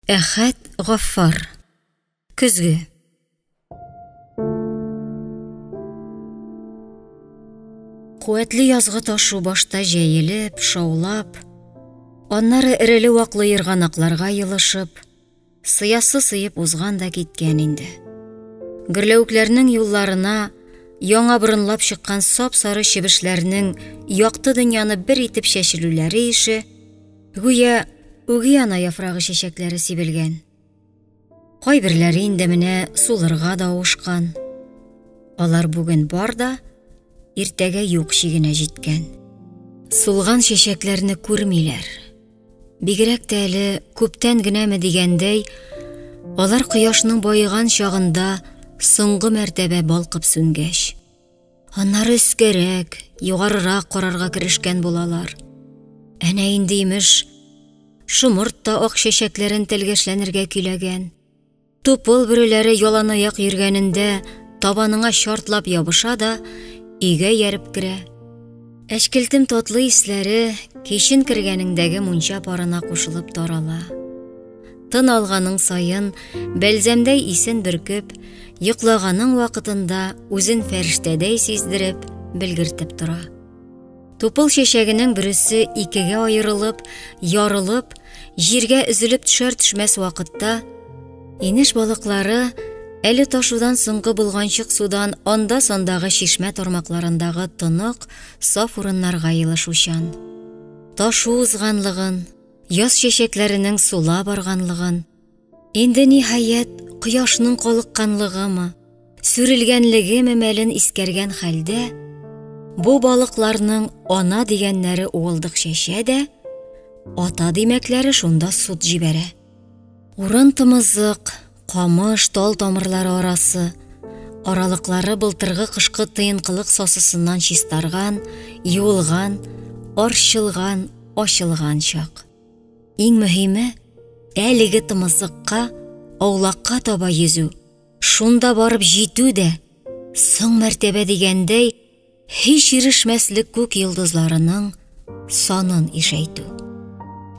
Әхәт Гаффар. Көзгө. Куәтле язгы ташу башта җәелеп, шаулап, аннары эреле ваклы йырганакларга йылышып, сыясы сыйып узган да киткән инде. Гөрләүкләрнең юлларына яңа борынлап чыккан сап-сары чебешләрнең якты дөньяны бер итеп чәчелүләре ише, гүя үги ана яфрагы чәчәкләре сибелгән. Кайберләре инде менә сулырга да авышкан. Алар бүген бар да, иртәгә юк чигенә җиткән. Сулган чәчәкләрне күрмиләр. Бигрәк тә әле күптән генәме дигәндәй, алар кояшның байыган чагында соңгы мәртәбә балкып сүнгәч. Аннары өскәрәк, югарырак карарга керешкән булалар. Әнә инде имеш, шомырт та ак чәчәкләрен телгәшләнергә көйләгән. Тупыл бүреләре яланаяк йөргәнендә табаныңа шартлап ябыша да, өйгә ярып керә. Әшкелтем татлы исләре кичен кергәнеңдәге мунча парына кушылып тарала. Тын алганың сайын бәлзәмдәй исен бөркеп, йоклаганың вакытында үзен фәрештәдәй сиздереп, белгертеп тора. Тупыл чәчәгенең берсе икегә аерылып, ярылып, җиргә өзелеп төшәр-төшмәс вакытта, инеш балыклары әле ташудан соңгы булганчык судан анда-сандагы чишмә тармакларындагы тынык, саф урыннарга йылышучан. Ташу узганлыгын, яз чәчәкләренең сула барганлыгын, инде ниһаять кояшның калыкканлыгымы, сүрелгәнлегеме мәлен искәргән хәлдә, бу балыкларның ана дигәннәре уылдык чәчә дә, ата димәкләре шунда суд җибәрә. Урын тымызык, камыш, тал тамырлары арасы, аралыклары былтыргы кышкы тыйынкылык сасысыннан чистарган, юылган, арчылган, ачылган чак. Иң мөһиме, әлеге тымызыкка, аулакка таба йөзү, шунда барып җитү дә, соң мәртәбә дигәндәй, һич ирешмәслек күк йолдызларының санын ишәйтү.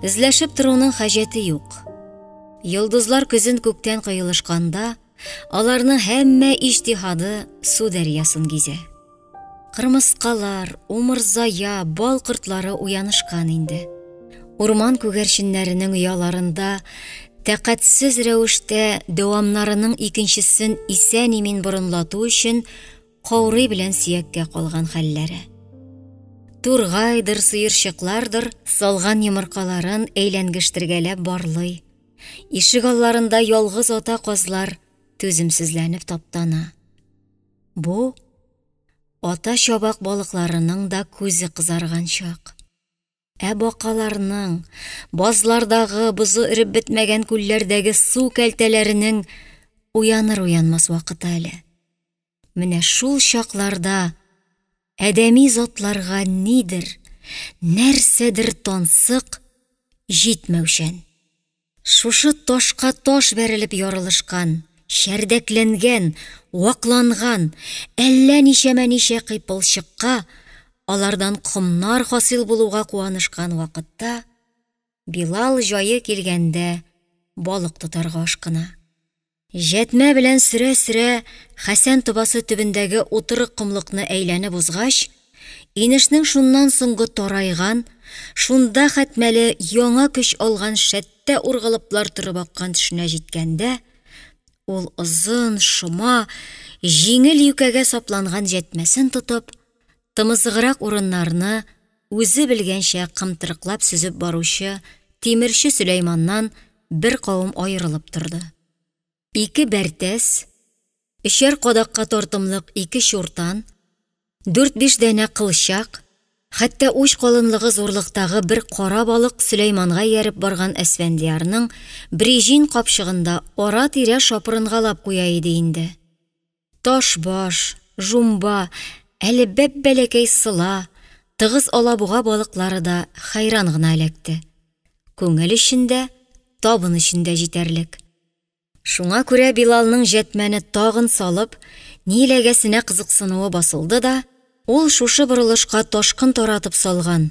Эзләшеп торуның хаҗәте юк. Йолдызлар көзен күктән кыйлышканда, аларның һәммә иҗтиһады су дәрьясын гизә. Кырмыскалар, умырзая, бал кортлары уянышкан инде. Урман күгәрченнәренең уяларында тәкатьсез рәвештә дәвамнарының икенчесен исән-имин борынлату өчен каурый белән сөяккә калган хәлләре. Тургайдыр, сыерчыклардыр салган йомыркаларын әйләнгештергәләп барлый. Ишек алларында ялгыз ата казлар түземсезләнеп таптана. Бу ата чабак балыкларының да күзе кызарган чак. Бакаларның, базлардагы бузы иреп бетмәгән күлләрдәге су кәлтәләренең уяныр-уянмас вакыты әле. Менә шул чакларда әдәми затларга нидер, нәрсәдер тансык, җитмәүчән. Шушы ташка таш бәрелеп ярылышкан, шәрдәкләнгән, вакланган, әллә ничә кыйпылчыкка, алардан комнар хасил булуга куанышкан вакытта, Билал җае килгәндә балык тотарга ашкына. Җәтмә белән сөрә-сөрә Хәсән тубасы төбендәге утырык кымлыкны әйләнеп узгач, инешнең шуннан соңгы тарайган, шунда хәтмәле яңа көч алган шәттә ургылыплар торып аккан төшенә җиткәндә, ул озын, шома, җиңел юкәгә сапланган җәтмәсен тотып, тымызыграк урыннарны үзе белгәнчә кымтырыклап сүзеп баручы тимерче Сөләйманнан бер кавым аерылып торды. 2 бәртәс, 3 кадакка тартымлык 2 чуртан, 4-5 дәнә кылчак, хәтта уч калынлыгы зурлыктагы бер кара балык Сөләйманга ярып барган Әсфәндиярның брижин капчыгында ара-тирә шапырынгалап куя иде инде. Таш баш, жумба, әле бәп-бәләкәй сыла, тыгыз алабуга балыклары да хайран гына эләкте. Күңел эчендә, табын эчендә җитәрлек. Шуңа күрә Билалның җәтмәне тагын салып, ниләгәсенә кызыксынуы басылды да, ул шушы борылышка ташкын таратып салган,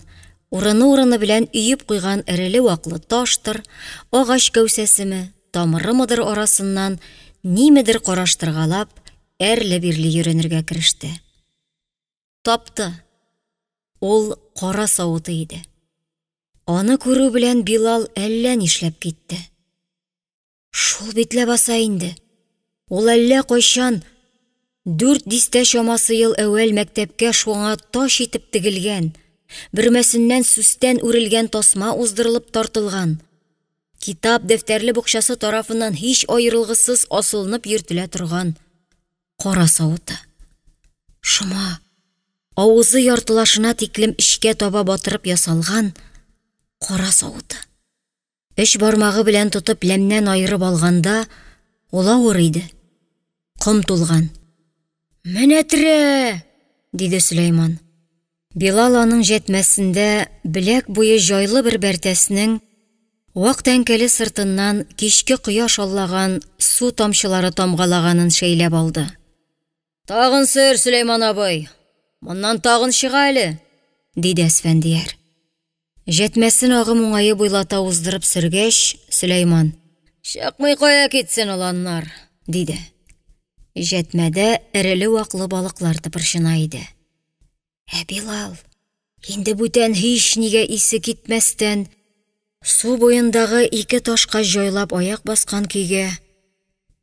урыны белән өйеп куйган эреле ваклы таштыр, агач кәүсәсеме, тамырымыдыр арасыннан нимедер караштыргалап, әрле-бирле йөренергә кереште. Тапты. Ул кара савыты иде. Аны күрү белән Билал әллә нишләп китте. Шул битлә баса инде. Ул әллә кайчан 4 дистә чамасы ел әүвәл мәктәпкә шуңа таш итеп тегелгән, бермәсеннән сүстән үрелгән тасма уздырылып тартылган. Китап дәфтәрле букчасы тарафыннан һич аерылгысыз асылынып йөртелә торган кара савыты. Шума, авызы яртылашына тиклем эчкә таба батырып ясалган кара савыты. Эш бармагы белән тотып ләмнән айырып алганда, ул авыр иде. Ком тулган. «Менә тирә!» диде Сөләйман. Билал аның җәтмәсендә беләк буе җайлы бер бәртәснең вак тәңкәле сыртыннан кичке кояш аллаган су тамчылары тамгалаганын шәйләп алды. «Тагын сөр, Сөләйман абый! Моннан тагын чыга әле!» диде Әсфәндияр. Җәтмәсен агым уңайы буйлата уздырып сөргәч, Сөләйман: «Чыкмый кая китсен уланнар!» диде. Җәтмәдә эреле ваклы балыклар тыпырчына иде. Билал, инде бүтән һич нигә исе китмәстән, су буендагы 2 ташка җайлап аяк баскан көйгә,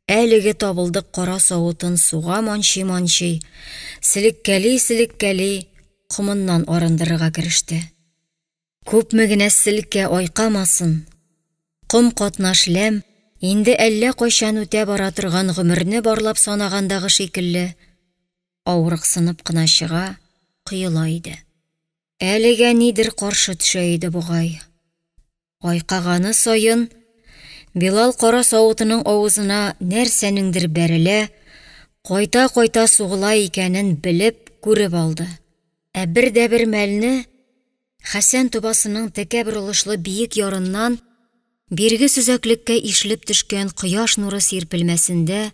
әлеге табылдык кара савытын суга манчый-манчый, селеккәли комыннан арындырырга кереште. Күпме генә селкә айкамасын, ком катнаш ләм инде әллә кайчан үтә бара торган гомерне барлап санагандагы шикелле, авырыксынып кына чыга, кыйыла иде. Әлегә нидер каршы төшә иде бугай. Айкаганы сайын Билал кара савытының авызына нәрсәнеңдер бәрелә, кайта-кайта сугыла икәнен белеп, күреп алды. Бер мәлне Хәсән тубасының тәкә борылышлы биек ярыннан бирге сөзәклеккә ишелеп төшкән кояш нуры сирпелмәсендә,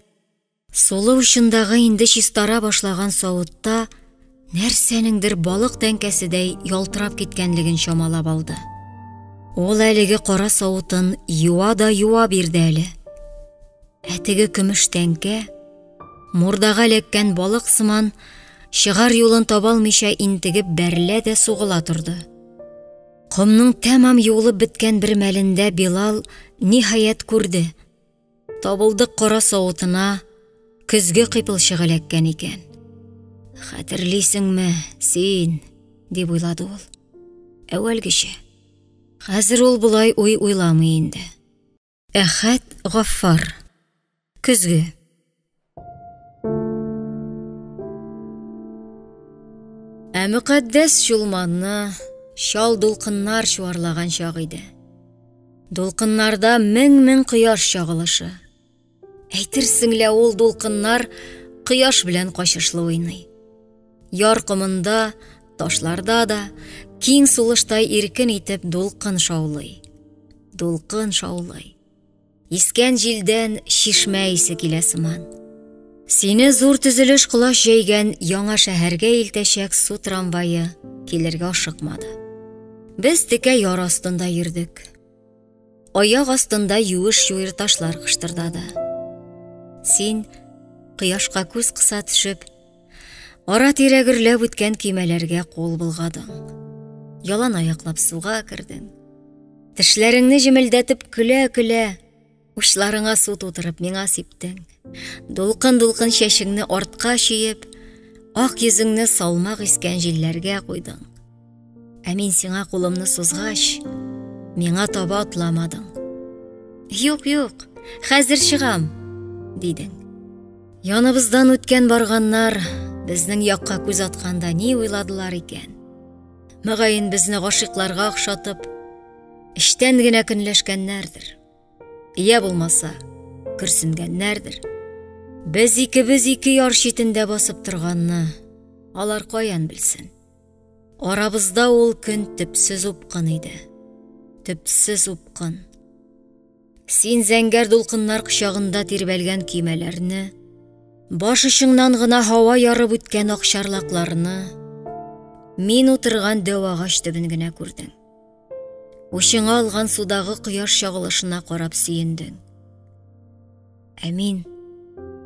сулы учындагы инде чистара башлаган савытта нәрсәнеңдер балык тәңкәседәй ялтырап киткәнлеген чамалап алды. Ул әлеге кара савытын юа бирде әле. Теге көмеш тәңкә, мурдага эләккән балык сыман, чыгар юлын табалмыйча интегеп бәрелә дә сугыла торды. Комның тәмам юылып беткән бер мәлендә Билал ниһаять күрде. Табылдык кара савытына көзге кыйпылчык эләккән икән. «Хәтерлисеңме, син?» дип уйлады ул. Әүвәлгечә. Хәзер ул булай уйламый инде. Әхәт Гаффар. Көзге. Мөкаддәс чулманны шал дулкыннар чуарлаган чак иде. Дулкыннарда мең кояш чагылышы. Әйтерсең лә ул дулкыннар кояш белән качышлы уйный. Яр комында, ташларда да киң сулыштай иркен итеп дулкын шаулый. Искән җилдән шишмә исе килә сыман. Сине зур төзелеш кылаш җәйгән яңа шәһәргә илтәчәк су трамвайы килергә ашыкмады. Без текә яр астында йөрдек. Аяк астында юеш-юер ташлар кыштырдады. Син кояшка күз кыса төшеп, ара-тирә гөрләп үткән көймәләргә кул булгадың. Ялан аяклап суга кирдең. Тешләреңне җимелдәтеп көлә-көлә, учларыңа су тутырып миңа сиптең. Дулкын чәчеңне артка чөеп, ак йөзеңне салмак искән җилләргә куйдың. Мин сиңа кулымны сузгач, миңа таба атламадың. Юк, хәзер чыгам, дидең. Яныбыздан үткән барганнар безнең якка күз атканда ни уйладылар икән? Мөгаен безне гашыйкларга охшатып, эштән генә көнләшкәннәрдер. Я булмаса, күрсенгәннәрдер. Без ике яр читендә басып торганны алар каян белсен? Арабызда ул көн төпсез упкын иде. Төпсез упкын. Син зәңгәр дулкыннар кочагында тирбәлгән көймәләрне, баш очыңнан гына һава ярып үткән акчарлакларны, Мин утырган дәү агач төбен генә күрдең. Ушыңа алган судагы кояш чагылышына карап сөендең. Ә мин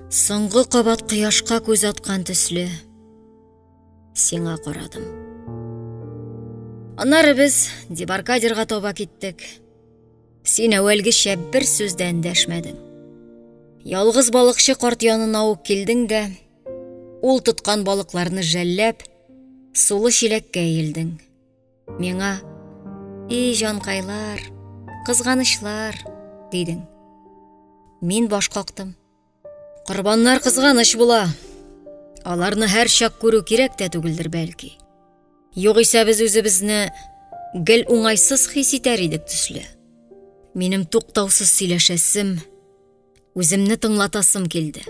соңгы кабат кояшка күз аткан төсле сиңа карадым. Аннары без дебаркадерга таба киттек. Син әүвәлгечә бер сүздән дәшмәдең. Ялгыз балыкчы карт янына ук килдең дә, ул тоткан балыкларны жәлләп, сулы чиләккә иелдең. Миңа: "И җанкайлар, кызганычлар", дидең. Мин баш кактым. Корбаннар кызганыч була. Аларны һәр чак күрү кирәк тә түгелдер бәлки. Югыйсә без үзебезне гел уңайсыз хис итәр идек төсле. Минем туктаусыз сөйләшәсем, үземне тыңлатасым килде.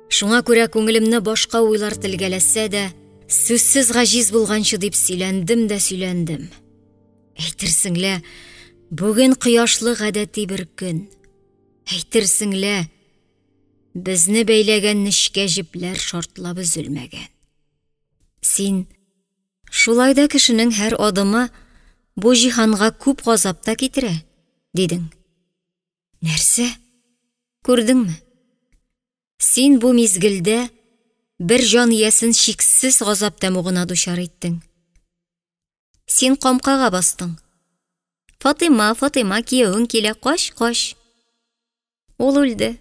Шуңа күрә күңелемне башка уйлар телгәләсә дә, сүзсез гаҗиз булганчы дип сөйләндем дә сөйләндем. Әйтерсеңлә, бүген кояшлы гадәти бер көн. Әйтерсеңлә, безне бәйләгән нечкә җепләр шартлап өзелмәгән. Син шулай да кешенең һәр адымы бу җиһанга күп газапта китерә, дидең. Нәрсә? Күрдеңме? Син бу мизгелдә бер җан иясен шиксез газап тәмугына дучар иттең. Син камкага бастың. Фатыйма, Фатыйма киявең килә, каш. Ул үлде.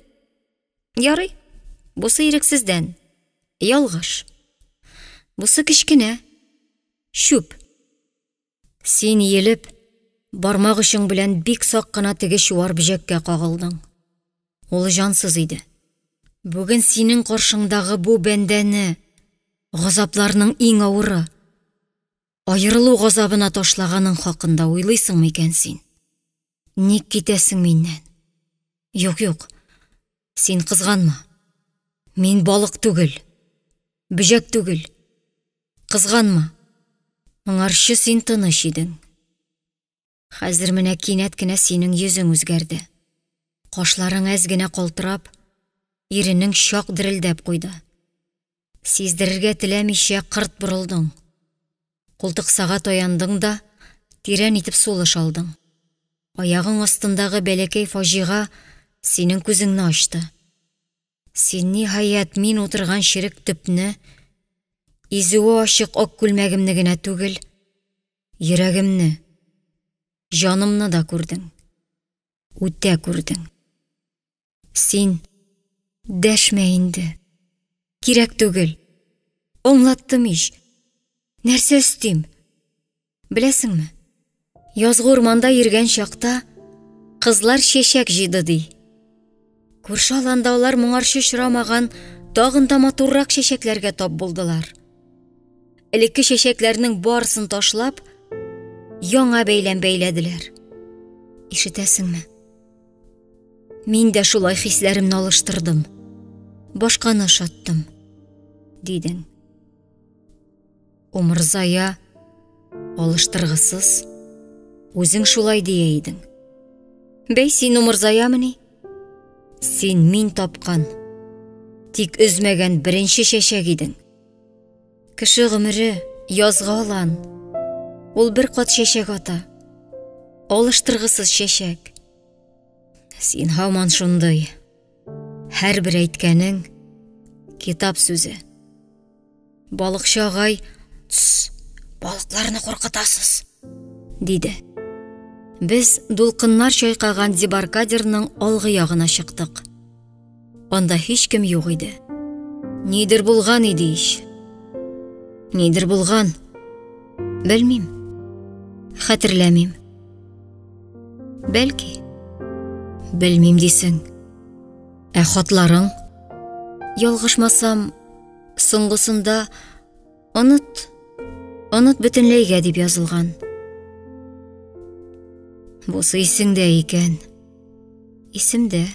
Ярый, бусы ирексездән. Ялгыш. Бусы кичкенә. Шүп. Син иелеп, бармак очың белән бик сак кына теге чуар бөҗәккә кагылдың. Ул җансыз иде. Бүген синең каршыңдагы бу бәндәне, газапларның иң авыры, аерылу газабына ташлаганың хакында уйлыйсыңмы икән син? Ник китәсең миннән? Юк, син кызганма. Мин балык түгел, бөҗәк түгел. Кызганма. Моңарчы син тыныч идең. Хәзер менә кинәт кенә синең йөзең үзгәрде. Кашларың әз генә калтырап, иренең чак дерелдәп куйды. Сиздерергә теләмичә кырт борылдың. Култыксага таяндың да, тирән итеп сулыш алдың. Аягың астындагы бәләкәй фаҗига синең күзеңне ачты. Син ниһаять мин утырган чирек төпне, изүе ачык ак күлмәгемне генә түгел, йөрәгемне, җанымны да күрдең. Үтә күрдең. Син дәшмә инде. Кирәк түгел. Аңлаттым ич. Нәрсә өстим? Беләсеңме? Язгы урманда йөргән чакта кызлар чәчәк җыйды ди. Күрше аланда алар моңарчы очрамаган тагын да матуррак чәчәкләргә тап булдылар. Элекке чәчәкләрнең барысын ташлап, яңа бәйләм бәйләделәр. Ишетәсеңме? Мин дә шулай хисләремне алыштырдым. Башканы шаттым, дидең. Умырзая, алыштыргысыз, үзең шулай дия идең. Бәй, син умырзаямыни? Син мин тапкан, тик өзмәгән беренче чәчәк идең. Кеше гомере язга алан. Ул бер кат чәчәк ата. Алыштыргысыз чәчәк. Син һаман шундый. Һәр бер әйткәнең китап сүзе. Балыкчы агай, балыкларны куркытасыз, диде. Без дулкыннар чайкаган дебаркадерның алгы ягына чыктык. Анда һич кем юк иде. Нидер булган иде ич. Нидер булган? Белмим. Хәтерләмим. Бәлки. Белмим дисең. Ә хатларың? Ялгышмасам, соңгысында оныт бөтенләйгә дип язылган. Бусы исеңдә икән. Исемдә.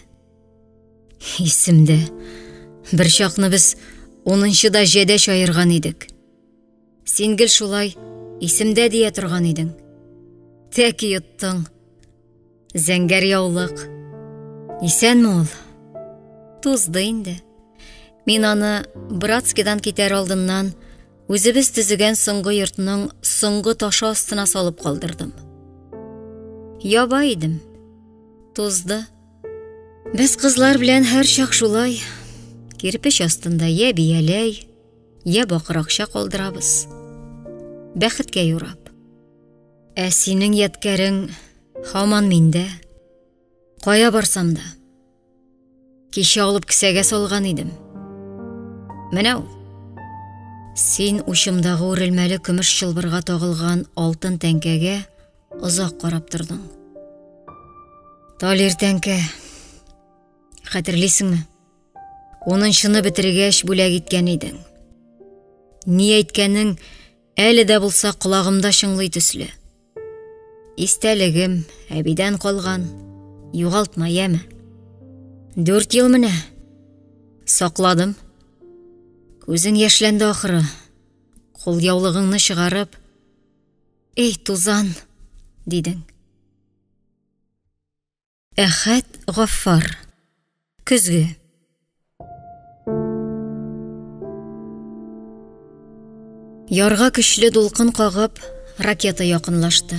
Бер чакны без 10-да җәдә чайырган идек. Син гел шулай исемдә дия торган идең. Тәки йоттың. Зәңгәр яулык. Исәнме ул? Тузды инде. Мин аны Братскидан китәр алдыннан Үзебез төзегән соңгы йортның соңгы ташы астына салып калдырдым. Яба идем. Тузды. Без кызлар белән һәр чак шулай. Кирпеч астында я бияләй, я бакыракча калдырабыз. Бәхеткә юрап. Ә синең яткәрең һаман миндә. Кая барсам да. Кичә алып кесәгә салган идем. Менә ул. Син учымдагы үрелмәле көмеш чылбырга тагылган алтын тәңкәгә озак карап тордың. Талир тәңкә. Хәтерлисеңме? 10-шыны бетергәч бүләк иткән идең. Ни әйткәнең әле дә булса колагымда шыңлый төсле. Истәлегем әбидән калган. Югалтма, яме. 4 ел менә. Сакладым. Күзең яшьләнде ахыры. Кул яулыгыңны чыгарып, "Эй, тузан", дидең. Әхәт Гаффар. Көзге. Ярга көчле дулкын кагып, ракета якынлашты.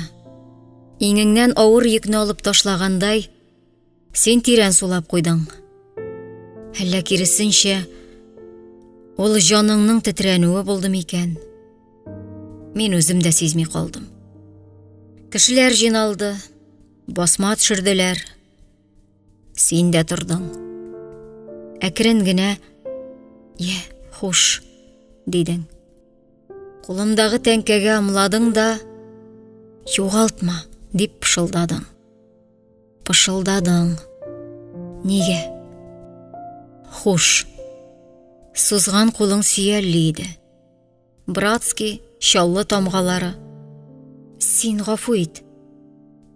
Иңеңнән авыр йөкне алып ташлагандай, син тирән сулап куйдың. Әллә киресенчә, ул җаныңның тетрәнүе булды микән? Мин үзем дә сизми калдым. Кешеләр җыйналды, басма төшерделәр. Син дә тордың. Әкрен генә, "Я, хуш", дидең. Кулымдагы тәңкәгә ымладың да, "Югалтма", дип пышылдадың. Пышылдадың. Нигә? Хуш. Сузган кулың сөялле иде. Братский, чаллы тамгалары. Син гафу ит.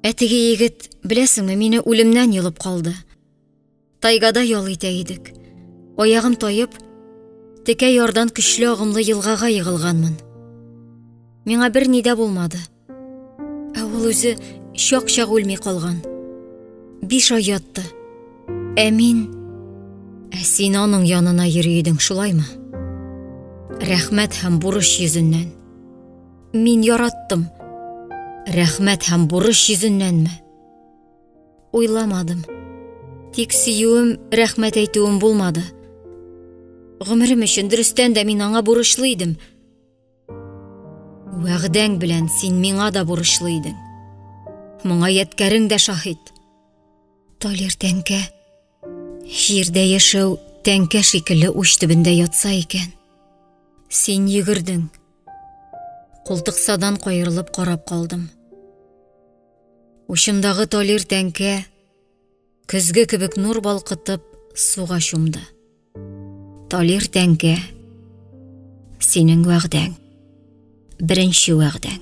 Әтеге егет, беләсеңме, мине үлемнән йылып калды. Тайгада ял итә идек. Аягым тайып, текә ярдан көчле агымлы елгага егылганмын. Миңа бер ни дә булмады. Ә ул үзе чак-чак үлми калган. 5 ай ятты. Син аның янына йөри идең, шулаймы? Рәхмәт һәм бурыч йөзеннән. Мин яраттым. Рәхмәт һәм бурыч йөзеннәнме? Уйламадым. Тик сөюем, рәхмәт әйтүем булмады. Гомерем өчен дөрестән дә мин аңа бурычлы идем. Вәгъдәң белән син миңа да бурычлы идең. Моңа яткәрең дә шаһит. Талир тәңкә. Җирдә яшәү тәңкә шикелле уч төбендә ятса икән. Син йөгердең. Култыксадан кайрылып карап калдым. Учымдагы талир тәңкә көзге кебек нур балкытып суга чумды. Талир тәңкә. Синең вәгъдәң. Беренче вәгъдәң.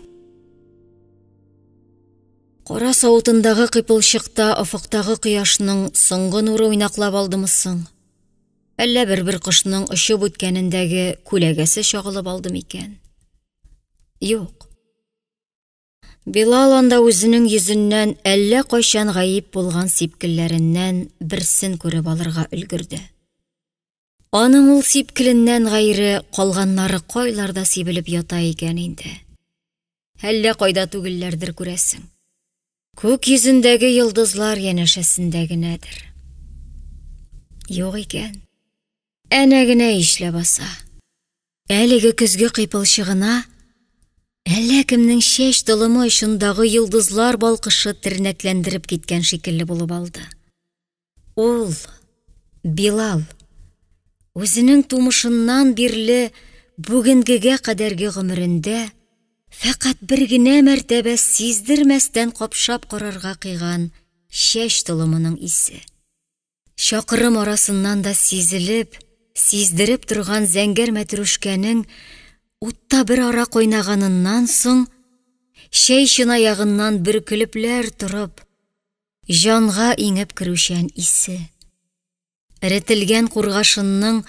Кара савытындагы кыйпылчыкта офыктагы кояшның соңгы нуры уйнаклап алдымысың? Әллә бер кошның очып үткәнендәге күләгәсе чагылып алды микән? Юк. Билал анда үзенең йөзеннән әллә кайчан гаип булган сипкелләреннән берсен күреп алырга өлгерде. Аның ул сипкеленнән гайре калганнары кайларда сибелеп ята икән инде. Әллә кайда түгелләрдер күрәсең. Күк йөзендәге йолдызлар янәшәсендә генәдер. Юк икән. Әнә генә ишлә баса. Әлеге көзге кыйпылчыгына әллә кемнең чәч толымы очындагы йолдызлар балкышы тернәкләндереп киткән шикелле булып алды. Ул, Билал, үзенең тумышыннан бирле бүгенгегә кадәрге гомерендә фәкать бер генә мәртәбә сиздермәстән капшап карарга кыйган чәч толымының исе. Чакырым арасыннан да сиздереп торган зәңгәр мәтрүшкәнең утта бер ара кайнаганыннан соң, чәй чынаягыннан бөркелепләр торып, җанга иңеп керүчән исе. Эретелгән кургашынның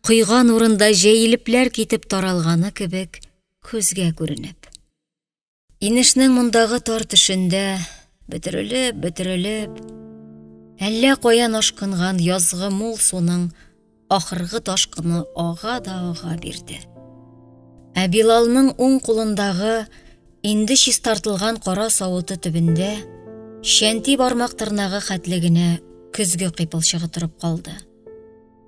койган урында җәелепләр китеп таралганы кебек күзгә күренеп. Инешнең мондагы тар төшендә бөтерелеп, әллә каян ашкынган язгы мул суның ахыргы ташкыны ага да ага бирде. Ә Билалның уң кулындагы инде чистартылган кара савыты төбендә шәнти бармак тырнагы хәтлегенә көзгө кыйпылчыгы торып калды.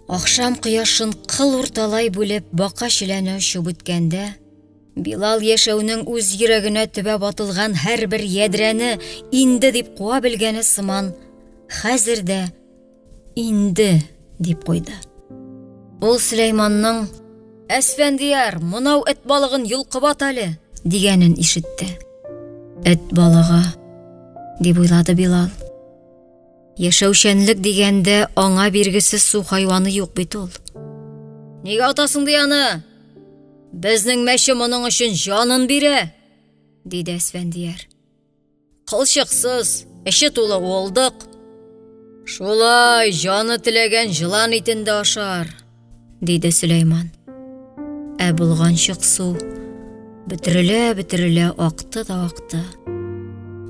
Акшам кояшын кыл урталай бүлеп бака шиләне очып үткәндә, Билал яшәүнең үз йөрәгенә төбә батылган һәрбер ядрәне инде дип куа белгәне сыман, хәзер дә инде дип куйды. Ул Сөләйманның «Әсфәндияр, монау эт балыгын йолкып ат әле» дигәнен ишетте. Эт балыгы дип уйлады Билал. Яшәүчәнлек дигәндә аңа биргесез су хайваны юк бит ул. Нигә атасың ди аны? Безнең мәче моның өчен җанын бирә, диде Әсфәндияр. Кылчыксыз, эче тулы олдык. Шулай җаны теләгән җылан итен дә ашар, диде Сөләйман. Ә булганчык су бөтерелә акты да акты.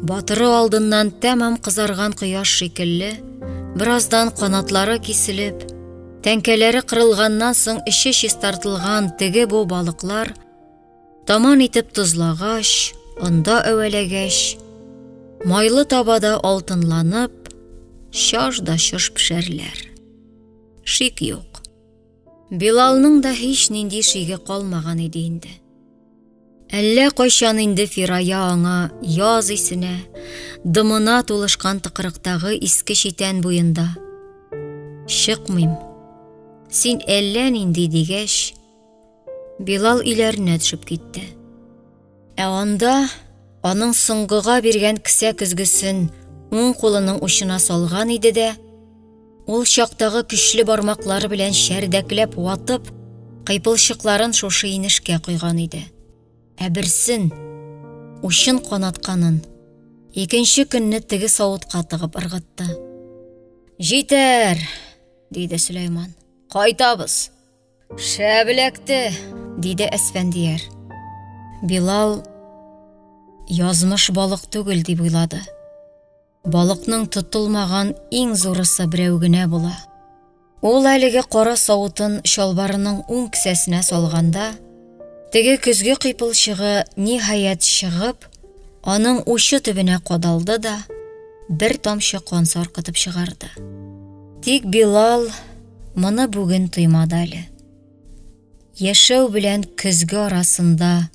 Батыры алдыннан тәмам кызарган кояш шикелле, бераздан канатлары киселеп, тәңкәләре кырылганнан соң эче чистартылган теге бу балыклар таман итеп тузлагач, анда әвәләгәч, майлы табада алтынланып, шаш да шыш пешәрләр. Шик юк. Билалның да һич нинди шиге калмаган иде инде. Әллә кайчан инде Фирая аңа яз исенә, дымына тулышкан тыкрыктагы иске читән буенда. Чыкмыйм. Син әллә нинди дигәч, Билал иләренә төшеп китте. Ә анда аның соңгыга биргән кесә көзгесен уң кулының учына салган иде дә, ул чактагы көчле бармаклары белән шәрдәкләп ватып, кыйпылчыкларын шушы инешкә куйган иде. Ә берсен учын канатканын икенче көнне теге савытка тыгып ыргытты. Җитәр, диде Сөләйман. Кайтабыз. Шәбеләкте, диде Әсфәндияр. Билал язмыш балык түгел дип уйлады. Балыкның тотылмаган иң зурысы берәү генә була. Ул әлеге кара савытын чалбарының уң кесәсенә салганда, теге көзгө кыйпылчыгы ниһаять чыгып, аның учы төбенә кадалды да, бер тамчы кан саркытып чыгарды. Тик Билал моны бүген тоймады әле. Яшәү белән көзгө арасында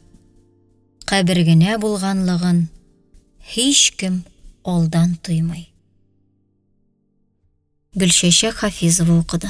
кабер генә булганлыгын һич кем алдан тоймый. Гөлчәчәк Хафизова укыды.